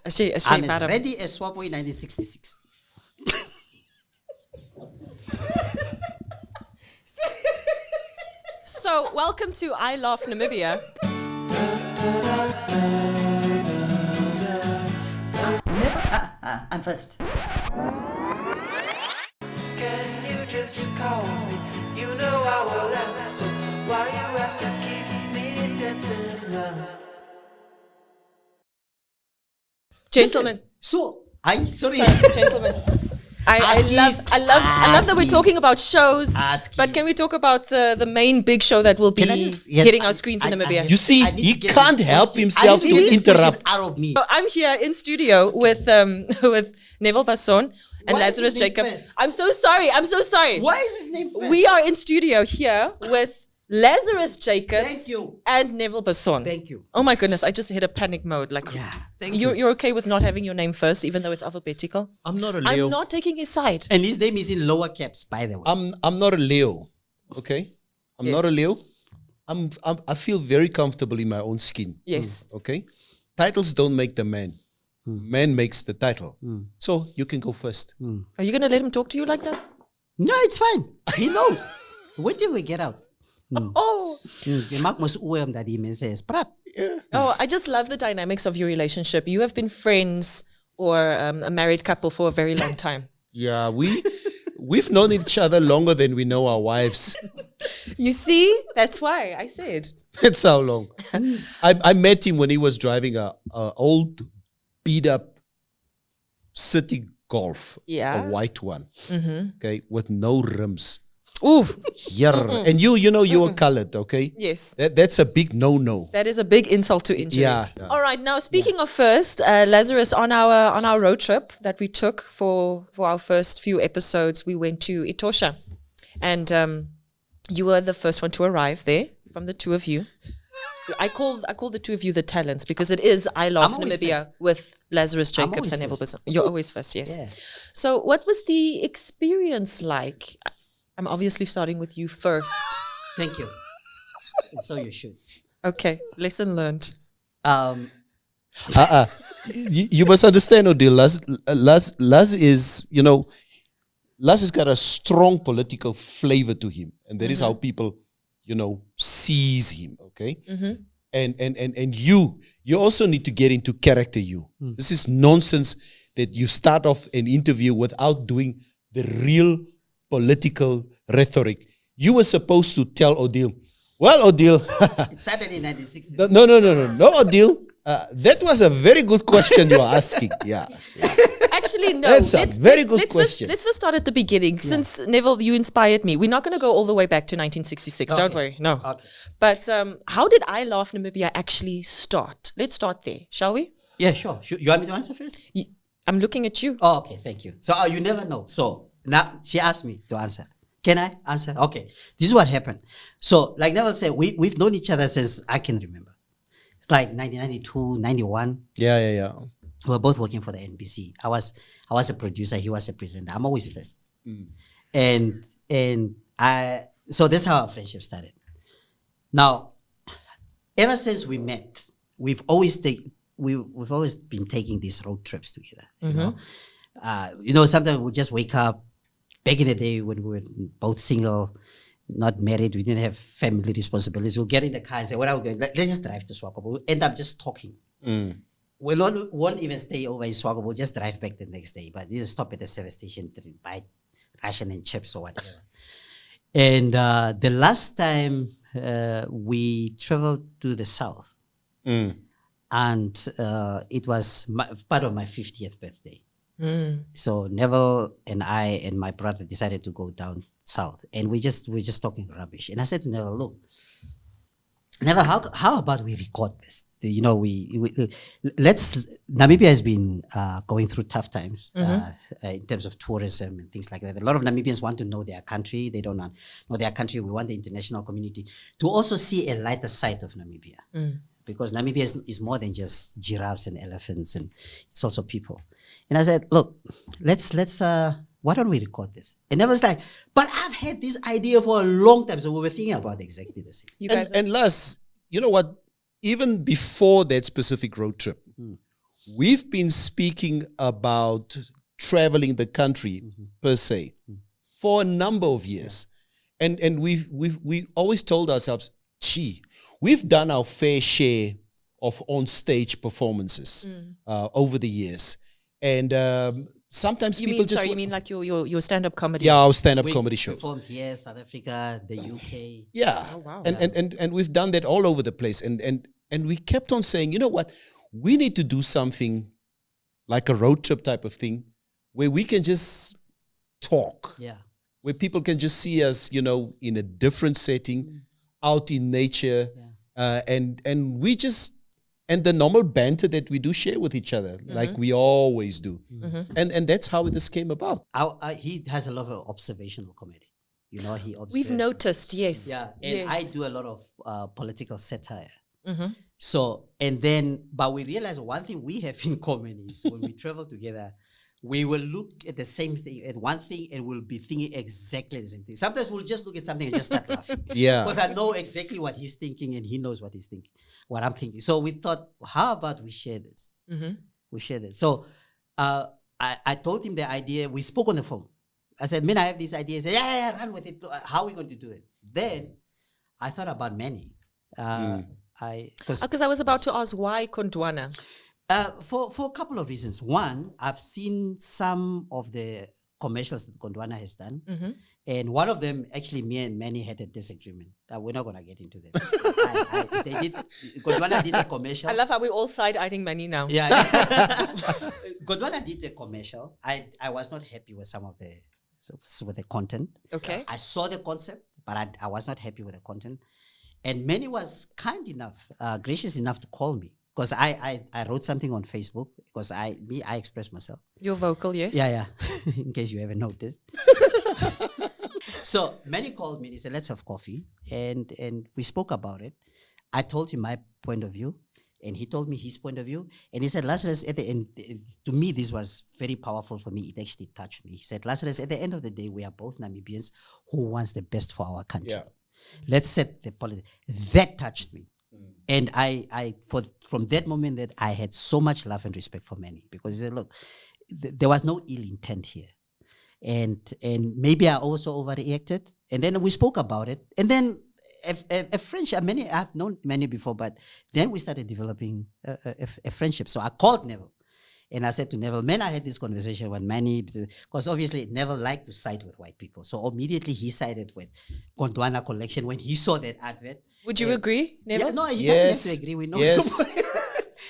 I'm as ready as Swapo in 1966. So, welcome to I Laugh Namibia. I'm first. Can you just call me? You know I will answer. Why you have to keep me dancing around? Gentlemen. Sorry. Gentlemen. I love that we're talking about shows, but can we talk about the main big show that will be hitting our screens in Namibia? You see, he can't help himself to interrupt. Out of me. So I'm here in studio with Neville Basson and Why is Lazarus his name Jacob. first? I'm so sorry. Why is his name first? We are in studio here with Lazarus Jacobs Thank you. and Neville Basson. Thank you. Oh my goodness, I just hit a panic mode. Like, you're okay with not having your name first, even though it's alphabetical? I'm not a Leo. I'm not taking his side. And his name is in lower caps, by the way. I'm not a Leo. Okay, I'm not a Leo. I feel very comfortable in my own skin. Yes. Okay, titles don't make the man. Man makes the title. So you can go first. Are you going to let him talk to you like that? No, it's fine. He knows. Wait till we get out. Oh. Je maak mos oor omdat die mense is praat. Oh, I just love the dynamics of your relationship. You have been friends or a married couple for a very long time. Yeah, we've known each other longer than we know our wives. You see? That's why I said. That's how long. I met him when he was driving a old beat up City Golf, Yeah. a white one, okay, with no rims. Ooh. And you know you were colored, okay? Yes. That's a big no. That is a big insult to injury. Yeah. All right. Now, speaking of first, Lazarus, on our road trip that we took for our first few episodes, we went to Etosha, and you were the first one to arrive there from the two of you. I call the two of you the talents because it is I Laugh Namibia with Lazarus Jacobs and Neville Basson. You're always first, yes. Yeah. So, what was the experience like? I'm obviously starting with you first. Thank you. So you should. Okay, lesson learned. You must understand, Odile. Laz is, Laz has got a strong political flavor to him, and that is how people, sees him. Okay, and you also need to get into character. This is nonsense that you start off an interview without doing the real political rhetoric. You were supposed to tell Odile, well, Odile. It started in 1960. No, Odile. That was a very good question you are asking. Yeah. Actually, no. That's a very good question. Let's first start at the beginning. Since, Neville, you inspired me. We're not going to go all the way back to 1966. Don't worry. No. Okay. But how did I Laugh Namibia actually start? Let's start there, shall we? Yeah, sure. You want me to answer first? I'm looking at you. Oh, okay. Thank you. So you never know. So now she asked me to answer. Can I answer? Okay. This is what happened. So like Neville said, we've known each other since I can remember. It's like 1992, 91. Yeah. We were both working for the NBC. I was a producer. He was a presenter. I'm always first. So that's how our friendship started. Now, ever since we met, we've always been taking these road trips together. You know, sometimes we just wake up. Back in the day when we were both single, not married, we didn't have family responsibilities. We'll get in the car and say, "Where are we going? Let's just drive to Swakop." We'll end up just talking. We won't even stay over in Swakop. We'll just drive back the next day. But you just stop at the service station to buy ration and chips or whatever. And the last time we traveled to the south, and it was part of my 50th birthday. So Neville and I and my brother decided to go down south, and we're just talking rubbish. And I said to Neville, "Look, Neville, how about we record this? You know, Namibia has been going through tough times in terms of tourism and things like that. A lot of Namibians want to know their country. They don't know their country. We want the international community to also see a lighter side of Namibia, because Namibia is more than just giraffes and elephants, and it's also people." And I said, "Look, let's why don't we record this?" And Neville's like, "But I've had this idea for a long time." So we were thinking about exactly the same. You guys And Laz, you know what? Even before that specific road trip, we've been speaking about traveling the country per se for a number of years. And we always told ourselves, gee, we've done our fair share of on-stage performances over the years. And sometimes You people mean, just... sorry, you mean like your stand-up comedy? Yeah, our stand-up We comedy shows. performed here, South Africa, the UK. Yeah. Oh, wow. And we've done that all over the place. And we kept on saying, you know what? We need to do something like a road trip type of thing where we can just talk, Yeah. where people can just see us, you know, in a different setting, out in nature, and we just, and the normal banter that we do share with each other, like we always do. And that's how this came about. He has a lot of observational comedy. You know, he observes. We've noticed, yes. Yeah, and yes. I do a lot of political satire. So, and then, but we realize one thing we have in common is when we travel together, we will look at the same thing, at one thing, and we'll be thinking exactly the same thing. Sometimes we'll just look at something and just start laughing. Yeah. Because I know exactly what he's thinking and he knows what he's thinking, what I'm thinking. So we thought, how about we share this? We share this. So I told him the idea. We spoke on the phone. I said, man, I have this idea. He said, yeah, run with it. How are we going to do it? Then I thought about Manny. Because I was about to ask, why Gondwana? For a couple of reasons. One, I've seen some of the commercials that Gondwana has done. And one of them, actually, me and Manny had a disagreement. We're not going to get into that. Gondwana did a commercial. I love how we all side-eyeing Manny now. Yeah. Gondwana did a commercial. I was not happy with some of the content. Okay. I saw the concept, but I was not happy with the content. And Manny was kind enough, gracious enough to call me. Because I wrote something on Facebook, because I expressed myself. You're vocal, yes? Yeah. In case you haven't noticed. So Manny called me and he said, let's have coffee. And we spoke about it. I told him my point of view, and he told me his point of view. And he said, Lazarus, at the end, to me, this was very powerful for me. It actually touched me. He said, Lazarus, at the end of the day, we are both Namibians who wants the best for our country. Yeah. Let's set the policy. That touched me. And from that moment that I had so much love and respect for Manny, because he said, look, there was no ill intent here. And maybe I also overreacted. And then we spoke about it. And then a friendship, I've known Manny before, but then we started developing a friendship. So I called Neville. And I said to Neville, man, I had this conversation with Manny, because obviously Neville liked to side with white people. So immediately he sided with Gondwana Collection when he saw that advert. Would you agree, Neville? Yeah, no, he doesn't have to agree. We know. Yes.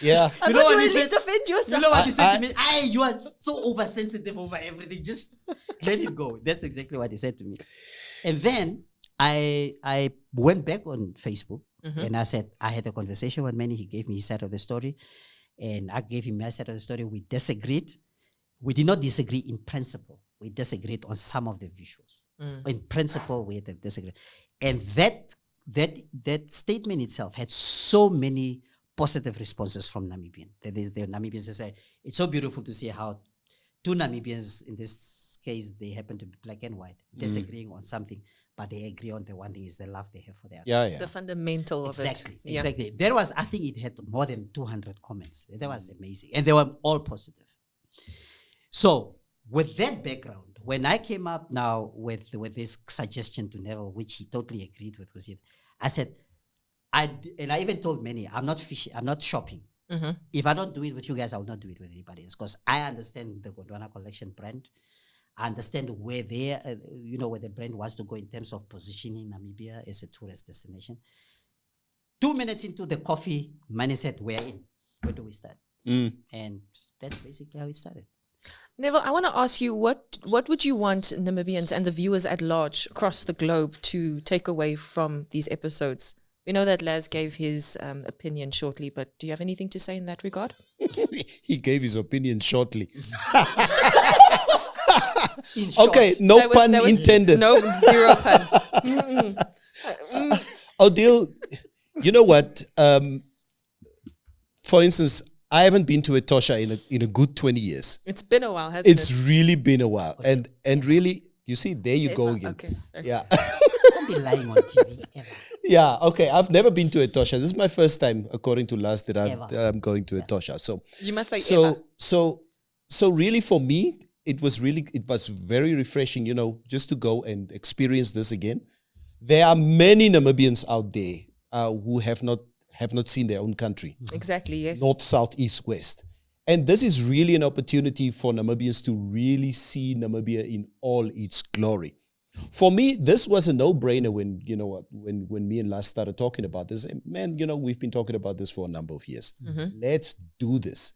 Yeah. I You know thought you what were he at least said? defend yourself. You know what he said to me? You are so oversensitive over everything. Just let it go. That's exactly what he said to me. And then I went back on Facebook and I said, I had a conversation with Manny. He gave me his side of the story. And I gave him my side of the story. We disagreed. We did not disagree in principle. We disagreed on some of the visuals. In principle, we had a disagreement. And that statement itself had so many positive responses from Namibian. The Namibians say, it's so beautiful to see how two Namibians, in this case, they happen to be black and white, disagreeing on something, but they agree on the one thing is the love they have for their Yeah. The fundamental of it. Exactly. There was, I think it had more than 200 comments. That was amazing. And they were all positive. So with that background, when I came up now with this suggestion to Neville, which he totally agreed with, I said, I even told Manny, I'm not fishing, I'm not shopping. If I don't do it with you guys, I will not do it with anybody else, because I understand the Gondwana Collection brand. I understand where where the brand wants to go in terms of positioning Namibia as a tourist destination. 2 minutes into the coffee, Manny said, we're in. Where do we start? And that's basically how it started. Neville, I want to ask you, what would you want Namibians and the viewers at large across the globe to take away from these episodes? We know that Laz gave his opinion shortly, but do you have anything to say in that regard? He gave his opinion shortly. In short, Okay, no pun intended. No, zero pun. Odile, you know what? For instance, I haven't been to Etosha in a good 20 years. It's been a while, hasn't it? It's really been a while. And really, you see, there you go again. Okay, sorry. Yeah. don't be lying on TV. Ever. Yeah, okay. I've never been to Etosha. This is my first time, according to Lars, that Ever. I'm going to Etosha. So You must say ever. so really for me, it was very refreshing, just to go and experience this again. There are many Namibians out there who have not seen their own country, Exactly, yes. north, south, east, west. And this is really an opportunity for Namibians to really see Namibia in all its glory. For me, this was a no-brainer when me and Lars started talking about this. And man, we've been talking about this for a number of years. Let's do this.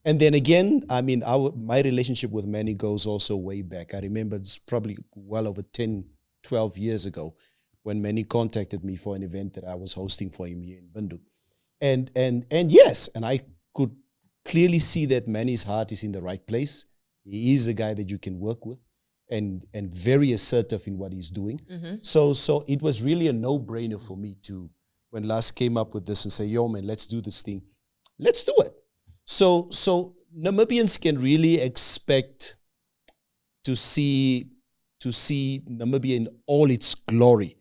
And then again, I mean, my relationship with Manny goes also way back. I remember it's probably well over 10, 12 years ago when Manny contacted me for an event that I was hosting for him here in Bindu. And yes, and I could clearly see that Manny's heart is in the right place. He is a guy that you can work with and very assertive in what he's doing. So it was really a no-brainer for me when Lars came up with this and say, yo man, let's do this thing. Let's do it. So Namibians can really expect to see Namibia in all its glory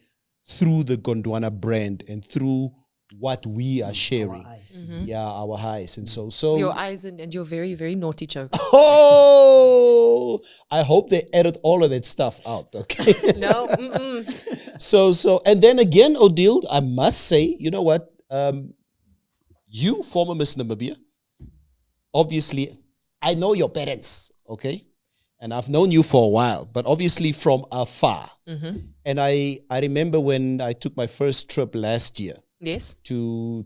through the Gondwana brand and through what we are sharing. Our eyes. Yeah, our eyes. And so Your eyes and your very, very naughty jokes. oh, I hope they edit all of that stuff out, okay? No. So and then again, Odile, I must say, you know what? You, former Miss Namibia, obviously, I know your parents, okay? And I've known you for a while, but obviously from afar. And I remember when I took my first trip last year Yes. to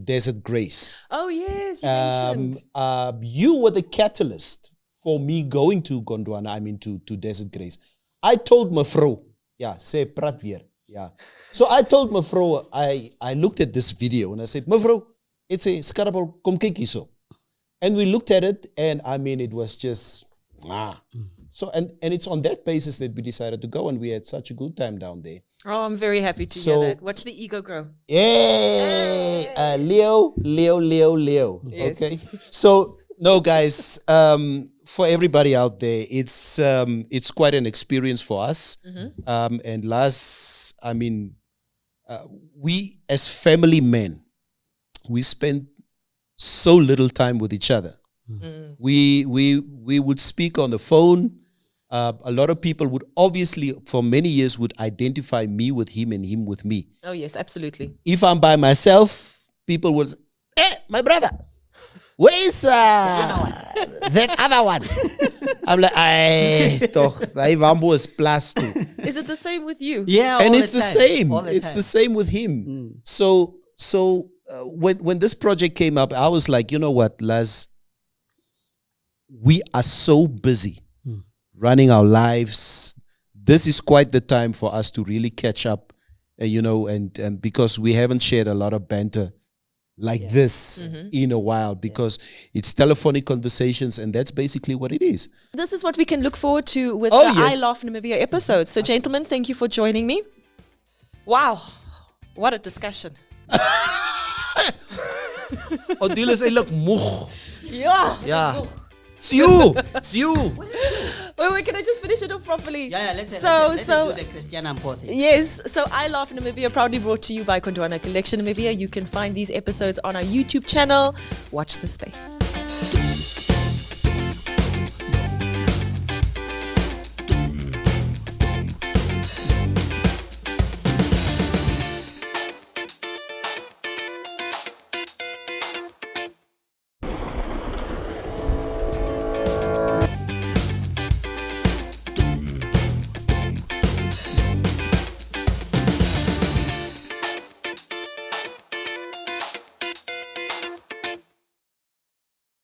Desert Grace. Oh, yes, you mentioned. You were the catalyst for me going to Gondwana, to Desert Grace. I told Mevrouw, say praat weer. Yeah. So I told Mevrouw, I looked at this video and I said, Mevrouw, it's a skarabel, kom kyk hierso. And we looked at it and it was just, So, and it's on that basis that we decided to go and we had such a good time down there. Oh, I'm very happy to hear that. Watch the ego grow. Yay! Leo. Yes. Okay. So, no, guys, for everybody out there, it's quite an experience for us. And Lars, we as family men, we spend so little time with each other. We would speak on the phone. A lot of people would obviously, for many years, would identify me with him and him with me. Oh, yes, absolutely. If I'm by myself, people would say, hey, my brother, where's that other one? I'm like, that Wambo is plus two. Is it the same with you? Yeah, And all it's the time. same. All the It's time. the same with him. So when this project came up, I was like, you know what, Laz, we are so busy running our lives. This is quite the time for us to really catch up, and because we haven't shared a lot of banter like this in a while, because it's telephonic conversations, and that's basically what it is. This is what we can look forward to with Oh, the yes. I Laugh Namibia episodes. So, gentlemen, thank you for joining me. Wow, what a discussion. Odile say, look, moeg. Yeah. It's you. It's you. Wait, can I just finish it off properly? Yeah, let's So, do the Christian Ampo thing. yes, so I Laugh Namibia, proudly brought to you by Gondwana Collection Namibia. You can find these episodes on our YouTube channel. Watch the space.